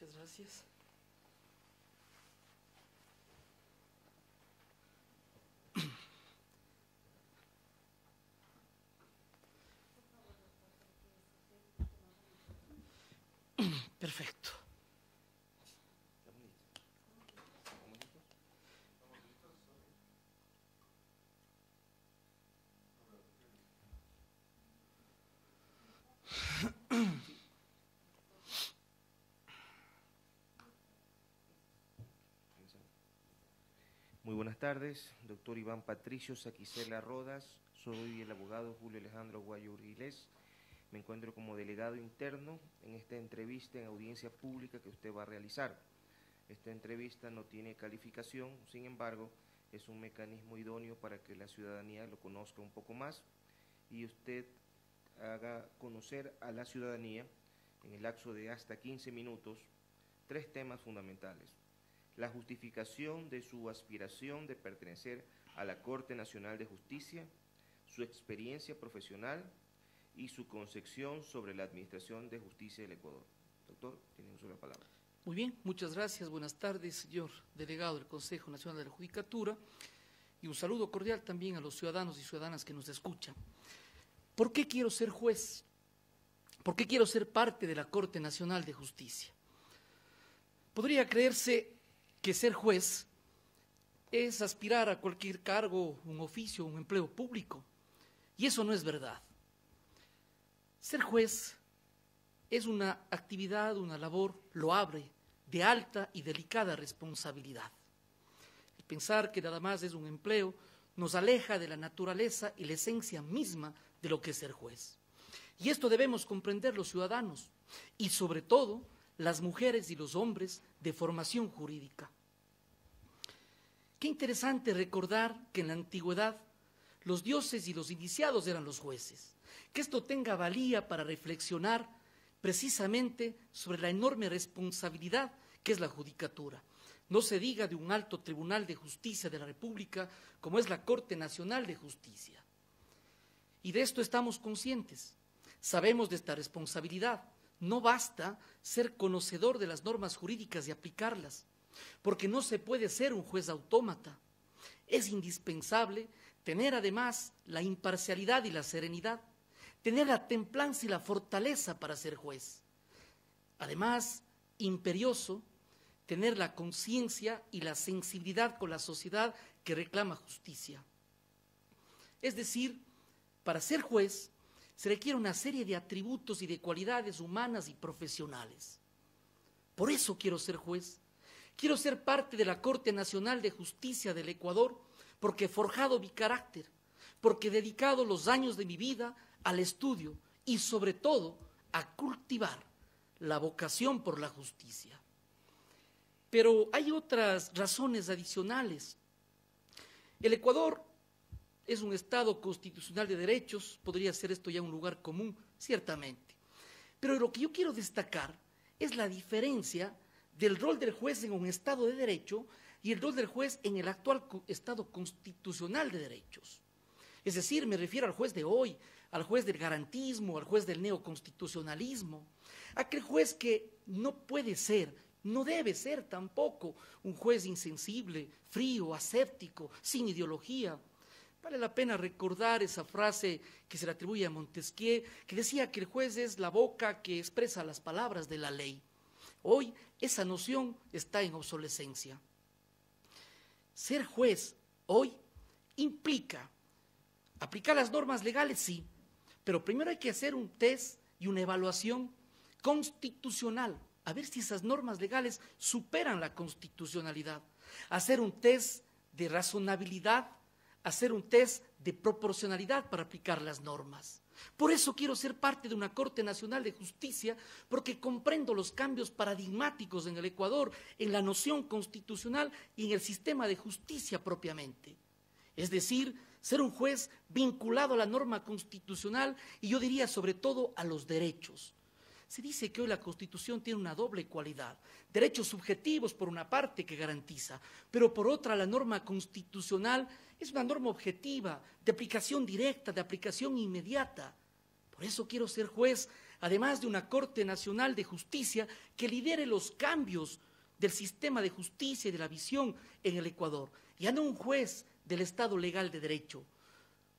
Muchas gracias. Perfecto. Muy buenas tardes, doctor Iván Patricio Saquicela Rodas, soy el abogado Julio Alejandro Guayo Urguilés, me encuentro como delegado interno en esta entrevista en audiencia pública que usted va a realizar. Esta entrevista no tiene calificación, sin embargo, es un mecanismo idóneo para que la ciudadanía lo conozca un poco más y usted haga conocer a la ciudadanía en el lapso de hasta 15 minutos 3 temas fundamentales. La justificación de su aspiración de pertenecer a la Corte Nacional de Justicia, su experiencia profesional y su concepción sobre la administración de justicia del Ecuador. Doctor, tiene uso de la palabra. Muy bien, muchas gracias. Buenas tardes, señor delegado del Consejo Nacional de la Judicatura, y un saludo cordial también a los ciudadanos y ciudadanas que nos escuchan. ¿Por qué quiero ser juez? ¿Por qué quiero ser parte de la Corte Nacional de Justicia? Podría creerse que ser juez es aspirar a cualquier cargo, un oficio, un empleo público, y eso no es verdad. Ser juez es una actividad, una labor loable, de alta y delicada responsabilidad. El pensar que nada más es un empleo nos aleja de la naturaleza y la esencia misma de lo que es ser juez. Y esto debemos comprender los ciudadanos, y sobre todo las mujeres y los hombres de formación jurídica. Qué interesante recordar que en la antigüedad los dioses y los iniciados eran los jueces. Que esto tenga valía para reflexionar precisamente sobre la enorme responsabilidad que es la judicatura. No se diga de un alto tribunal de justicia de la República como es la Corte Nacional de Justicia. Y de esto estamos conscientes. Sabemos de esta responsabilidad. No basta ser conocedor de las normas jurídicas y aplicarlas, porque no se puede ser un juez autómata. Es indispensable tener además la imparcialidad y la serenidad, tener la templanza y la fortaleza para ser juez. Además, imperioso, tener la conciencia y la sensibilidad con la sociedad que reclama justicia. Es decir, para ser juez se requiere una serie de atributos y de cualidades humanas y profesionales. Por eso quiero ser juez. Quiero ser parte de la Corte Nacional de Justicia del Ecuador, porque he forjado mi carácter, porque he dedicado los años de mi vida al estudio y sobre todo a cultivar la vocación por la justicia. Pero hay otras razones adicionales. El Ecuador es un Estado constitucional de derechos, podría ser esto ya un lugar común, ciertamente. Pero lo que yo quiero destacar es la diferencia del rol del juez en un Estado de derecho y el rol del juez en el actual Estado constitucional de derechos. Es decir, me refiero al juez de hoy, al juez del garantismo, al juez del neoconstitucionalismo, aquel juez que no puede ser, no debe ser tampoco un juez insensible, frío, aséptico, sin ideología. Vale la pena recordar esa frase que se le atribuye a Montesquieu, que decía que el juez es la boca que expresa las palabras de la ley. Hoy esa noción está en obsolescencia. Ser juez hoy implica aplicar las normas legales, sí, pero primero hay que hacer un test y una evaluación constitucional, a ver si esas normas legales superan la constitucionalidad, hacer un test de razonabilidad, hacer un test de proporcionalidad para aplicar las normas. Por eso quiero ser parte de una Corte Nacional de Justicia, porque comprendo los cambios paradigmáticos en el Ecuador, en la noción constitucional y en el sistema de justicia propiamente. Es decir, ser un juez vinculado a la norma constitucional y yo diría sobre todo a los derechos. Se dice que hoy la Constitución tiene una doble cualidad, derechos subjetivos por una parte que garantiza, pero por otra la norma constitucional es una norma objetiva, de aplicación directa, de aplicación inmediata. Por eso quiero ser juez además de una Corte Nacional de Justicia que lidere los cambios del sistema de justicia y de la visión en el Ecuador, ya no un juez del Estado legal de derecho,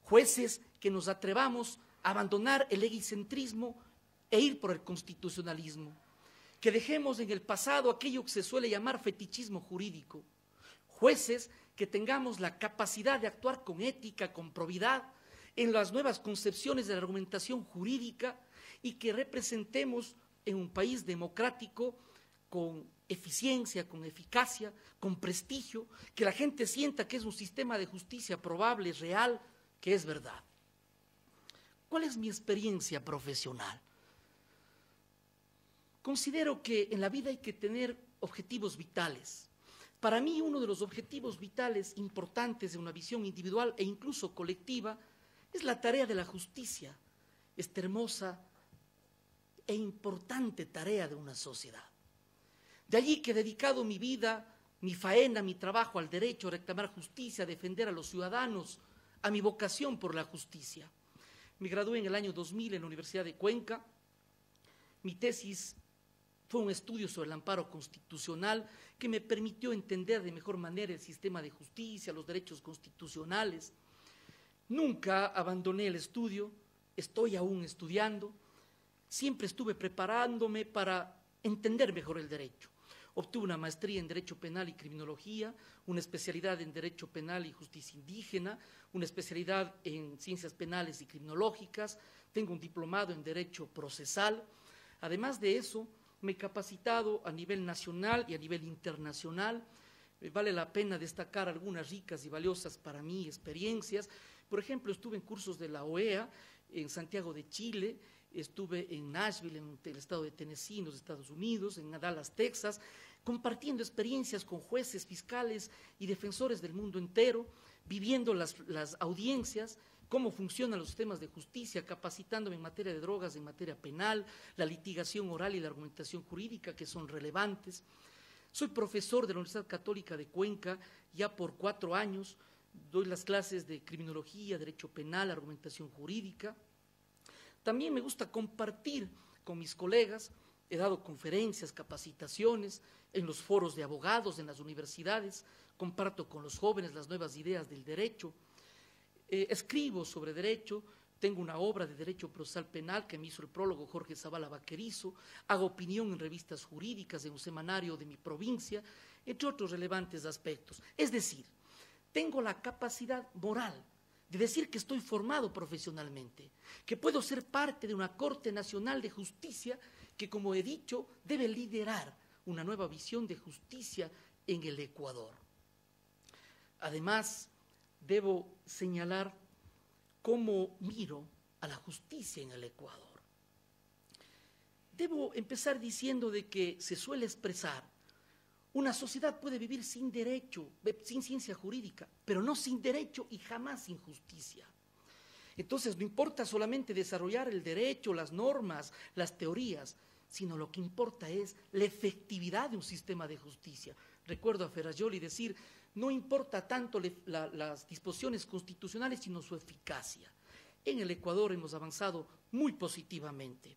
jueces que nos atrevamos a abandonar el egocentrismo e ir por el constitucionalismo, que dejemos en el pasado aquello que se suele llamar fetichismo jurídico, jueces que tengamos la capacidad de actuar con ética, con probidad, en las nuevas concepciones de la argumentación jurídica y que representemos en un país democrático con eficiencia, con eficacia, con prestigio, que la gente sienta que es un sistema de justicia probable, real, que es verdad. ¿Cuál es mi experiencia profesional? Considero que en la vida hay que tener objetivos vitales. Para mí, uno de los objetivos vitales importantes de una visión individual e incluso colectiva es la tarea de la justicia, esta hermosa e importante tarea de una sociedad. De allí que he dedicado mi vida, mi faena, mi trabajo al derecho a reclamar justicia, a defender a los ciudadanos, a mi vocación por la justicia. Me gradué en el año 2000 en la Universidad de Cuenca. Mi tesis fue un estudio sobre el amparo constitucional que me permitió entender de mejor manera el sistema de justicia, los derechos constitucionales. Nunca abandoné el estudio, estoy aún estudiando, siempre estuve preparándome para entender mejor el derecho. Obtuve una maestría en Derecho Penal y Criminología, una especialidad en Derecho Penal y Justicia Indígena, una especialidad en Ciencias Penales y Criminológicas, tengo un diplomado en Derecho Procesal. Además de eso, me he capacitado a nivel nacional y a nivel internacional. Vale la pena destacar algunas ricas y valiosas para mí experiencias. Por ejemplo, estuve en cursos de la OEA en Santiago de Chile, estuve en Nashville, en el estado de Tennessee, en los Estados Unidos, en Dallas, Texas, compartiendo experiencias con jueces, fiscales y defensores del mundo entero, viviendo las audiencias, cómo funcionan los sistemas de justicia, capacitándome en materia de drogas, en materia penal, la litigación oral y la argumentación jurídica que son relevantes. Soy profesor de la Universidad Católica de Cuenca ya por 4 años, doy las clases de criminología, derecho penal, argumentación jurídica. También me gusta compartir con mis colegas, he dado conferencias, capacitaciones en los foros de abogados, en las universidades, comparto con los jóvenes las nuevas ideas del derecho, escribo sobre derecho, tengo una obra de derecho procesal penal que me hizo el prólogo Jorge Zavala Vaquerizo, hago opinión en revistas jurídicas, en un semanario de mi provincia, entre otros relevantes aspectos. Es decir, tengo la capacidad moral de decir que estoy formado profesionalmente, que puedo ser parte de una Corte Nacional de Justicia que, como he dicho, debe liderar una nueva visión de justicia en el Ecuador. Además, debo señalar cómo miro a la justicia en el Ecuador. Debo empezar diciendo de que se suele expresar una sociedad puede vivir sin derecho, sin ciencia jurídica, pero no sin derecho y jamás sin justicia. Entonces, no importa solamente desarrollar el derecho, las normas, las teorías, sino lo que importa es la efectividad de un sistema de justicia. Recuerdo a Ferrajoli decir, no importa tanto las disposiciones constitucionales, sino su eficacia. En el Ecuador hemos avanzado muy positivamente.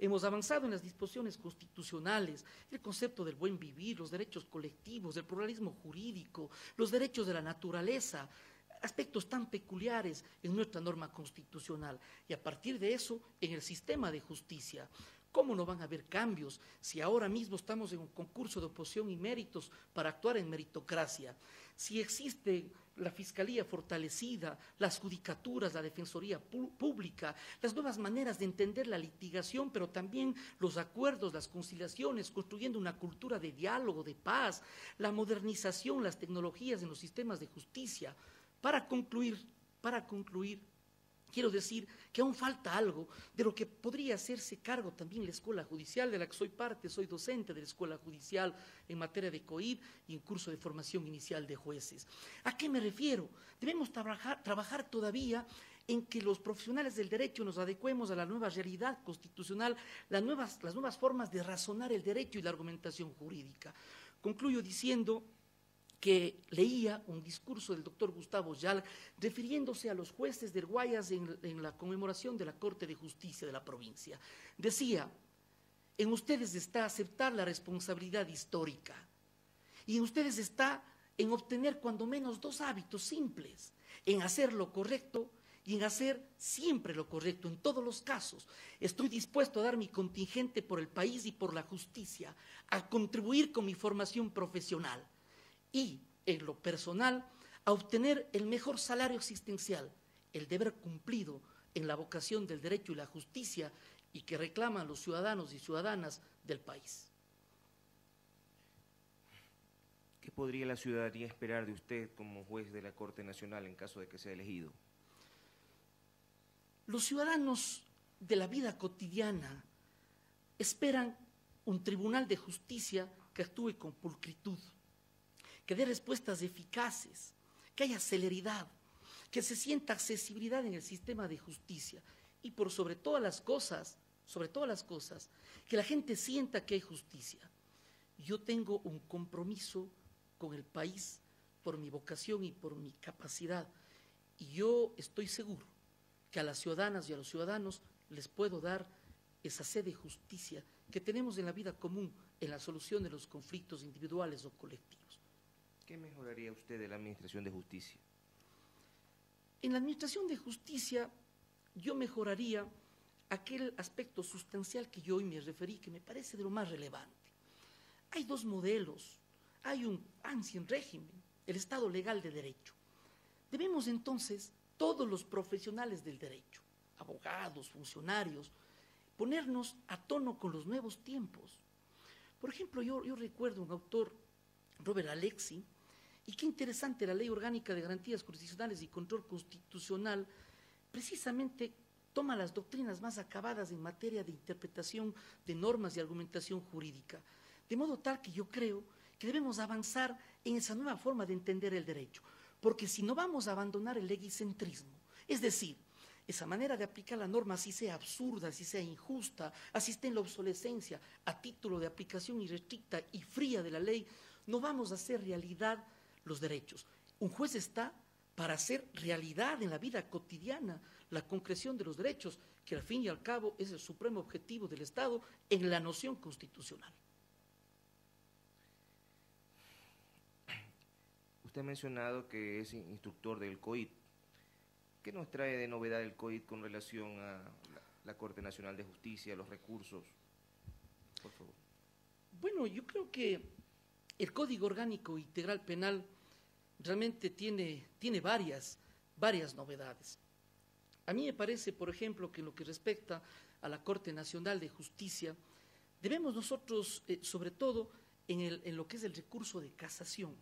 Hemos avanzado en las disposiciones constitucionales, el concepto del buen vivir, los derechos colectivos, el pluralismo jurídico, los derechos de la naturaleza, aspectos tan peculiares en nuestra norma constitucional. Y a partir de eso, en el sistema de justicia, ¿cómo no van a haber cambios si ahora mismo estamos en un concurso de oposición y méritos para actuar en meritocracia? Si existe la Fiscalía fortalecida, las judicaturas, la Defensoría Pública, las nuevas maneras de entender la litigación, pero también los acuerdos, las conciliaciones, construyendo una cultura de diálogo, de paz, la modernización, las tecnologías en los sistemas de justicia. Para concluir, quiero decir que aún falta algo de lo que podría hacerse cargo también la Escuela Judicial, de la que soy parte, soy docente de la Escuela Judicial en materia de COIP y en curso de formación inicial de jueces. ¿A qué me refiero? Debemos trabajar todavía en que los profesionales del derecho nos adecuemos a la nueva realidad constitucional, las nuevas formas de razonar el derecho y la argumentación jurídica. Concluyo diciendo que leía un discurso del doctor Gustavo Yal refiriéndose a los jueces del Guayas en la conmemoración de la Corte de Justicia de la provincia. Decía: en ustedes está aceptar la responsabilidad histórica y en ustedes está en obtener cuando menos 2 hábitos simples, en hacer lo correcto y en hacer siempre lo correcto, en todos los casos. Estoy dispuesto a dar mi contingente por el país y por la justicia, a contribuir con mi formación profesional y, en lo personal, a obtener el mejor salario existencial, el deber cumplido en la vocación del derecho y la justicia y que reclaman los ciudadanos y ciudadanas del país. ¿Qué podría la ciudadanía esperar de usted como juez de la Corte Nacional en caso de que sea elegido? Los ciudadanos de la vida cotidiana esperan un tribunal de justicia que actúe con pulcritud, que dé respuestas eficaces, que haya celeridad, que se sienta accesibilidad en el sistema de justicia y por sobre todas las cosas, que la gente sienta que hay justicia. Yo tengo un compromiso con el país por mi vocación y por mi capacidad y yo estoy seguro que a las ciudadanas y a los ciudadanos les puedo dar esa sed de justicia que tenemos en la vida común, en la solución de los conflictos individuales o colectivos. ¿Qué mejoraría usted de la Administración de Justicia? En la Administración de Justicia yo mejoraría aquel aspecto sustancial que yo hoy me referí, que me parece de lo más relevante. Hay 2 modelos, hay un ancien régimen, el Estado legal de derecho. Debemos entonces, todos los profesionales del derecho, abogados, funcionarios, ponernos a tono con los nuevos tiempos. Por ejemplo, yo recuerdo un autor, Robert Alexi, y qué interesante, la Ley Orgánica de Garantías Constitucionales y Control Constitucional precisamente toma las doctrinas más acabadas en materia de interpretación de normas y argumentación jurídica, de modo tal que yo creo que debemos avanzar en esa nueva forma de entender el derecho, porque si no vamos a abandonar el legiscentrismo, es decir, esa manera de aplicar la norma, así sea absurda, así sea injusta, así esté en la obsolescencia, a título de aplicación irrestricta y fría de la ley, no vamos a hacer realidad los derechos. Un juez está para hacer realidad en la vida cotidiana la concreción de los derechos, que al fin y al cabo es el supremo objetivo del Estado en la noción constitucional. Usted ha mencionado que es instructor del COIT. ¿Qué nos trae de novedad el COIT con relación a la Corte Nacional de Justicia, los recursos? Por favor. Bueno, yo creo que el Código Orgánico Integral Penal realmente tiene varias novedades. A mí me parece, por ejemplo, que en lo que respecta a la Corte Nacional de Justicia, debemos nosotros, sobre todo en lo que es el recurso de casación,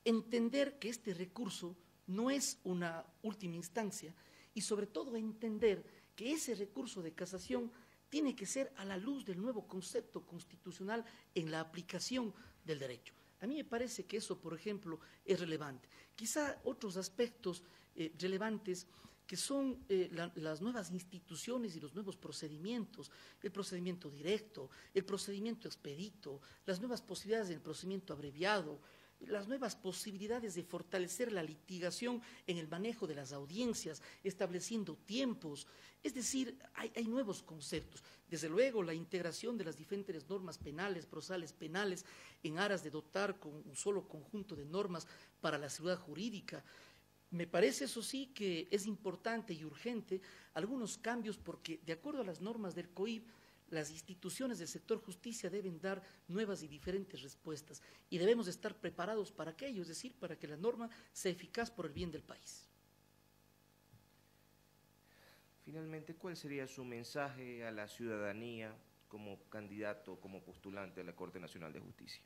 entender que este recurso no es una última instancia y sobre todo entender que ese recurso de casación tiene que ser a la luz del nuevo concepto constitucional en la aplicación del derecho. A mí me parece que eso, por ejemplo, es relevante. Quizá otros aspectos relevantes que son las nuevas instituciones y los nuevos procedimientos, el procedimiento directo, el procedimiento expedito, las nuevas posibilidades del procedimiento abreviado, las nuevas posibilidades de fortalecer la litigación en el manejo de las audiencias, estableciendo tiempos, es decir, hay nuevos conceptos. Desde luego, la integración de las diferentes normas penales, procesales penales, en aras de dotar con un solo conjunto de normas para la seguridad jurídica. Me parece, eso sí, que es importante y urgente algunos cambios porque, de acuerdo a las normas del COIP, las instituciones del sector justicia deben dar nuevas y diferentes respuestas y debemos estar preparados para aquello, es decir, para que la norma sea eficaz por el bien del país. Finalmente, ¿cuál sería su mensaje a la ciudadanía como candidato, como postulante a la Corte Nacional de Justicia?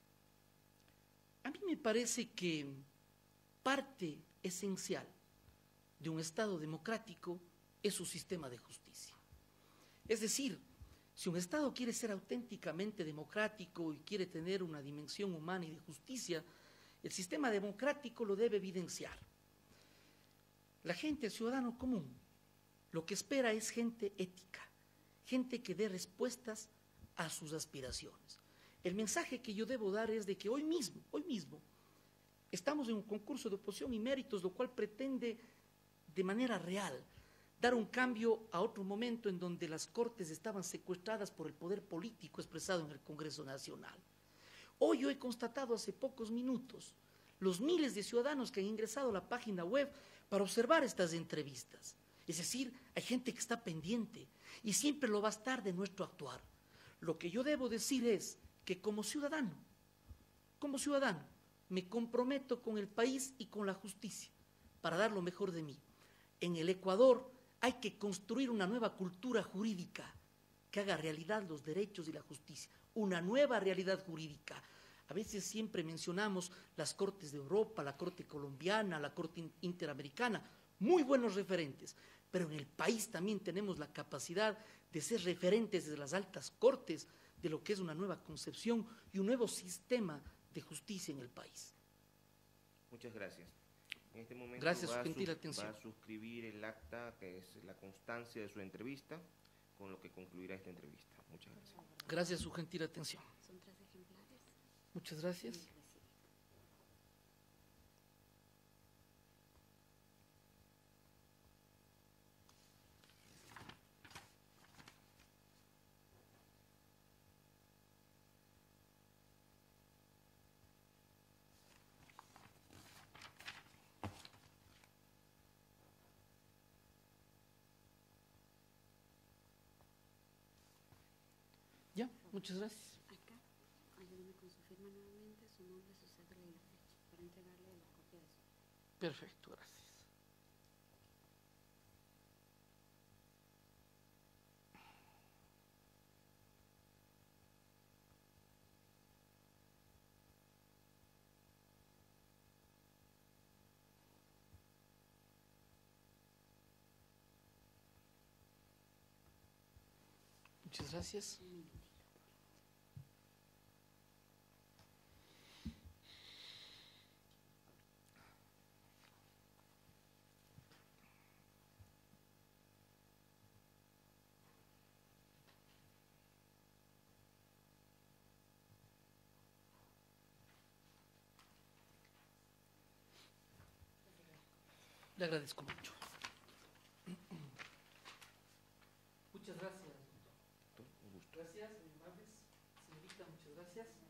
A mí me parece que parte esencial de un Estado democrático es su sistema de justicia. Es decir, si un Estado quiere ser auténticamente democrático y quiere tener una dimensión humana y de justicia, el sistema democrático lo debe evidenciar. La gente, el ciudadano común, lo que espera es gente ética, gente que dé respuestas a sus aspiraciones. El mensaje que yo debo dar es de que hoy mismo, Estamos en un concurso de oposición y méritos, lo cual pretende de manera real dar un cambio a otro momento en donde las Cortes estaban secuestradas por el poder político expresado en el Congreso Nacional. Hoy yo he constatado hace pocos minutos los miles de ciudadanos que han ingresado a la página web para observar estas entrevistas. Es decir, hay gente que está pendiente y siempre lo va a estar de nuestro actuar. Lo que yo debo decir es que como ciudadano, me comprometo con el país y con la justicia para dar lo mejor de mí. En el Ecuador hay que construir una nueva cultura jurídica que haga realidad los derechos y la justicia, una nueva realidad jurídica. A veces siempre mencionamos las Cortes de Europa, la Corte colombiana, la Corte Interamericana, muy buenos referentes, pero en el país también tenemos la capacidad de ser referentes de las altas cortes de lo que es una nueva concepción y un nuevo sistema de justicia en el país. Muchas gracias. En este momento gracias por su gentil atención. Va a suscribir el acta, que es la constancia de su entrevista, con lo que concluirá esta entrevista. Muchas gracias. Gracias por su gentil atención. Son 3 ejemplares. Muchas gracias. Ya, muchas gracias. Acá, ayúdeme con su firma nuevamente, su nombre, su cédula y la fecha, para entregarle la copia de su. Perfecto, gracias. Muchas gracias. Le agradezco mucho. Muchas gracias, doctor. Un gusto. Gracias, muy amables. Señorita, muchas gracias.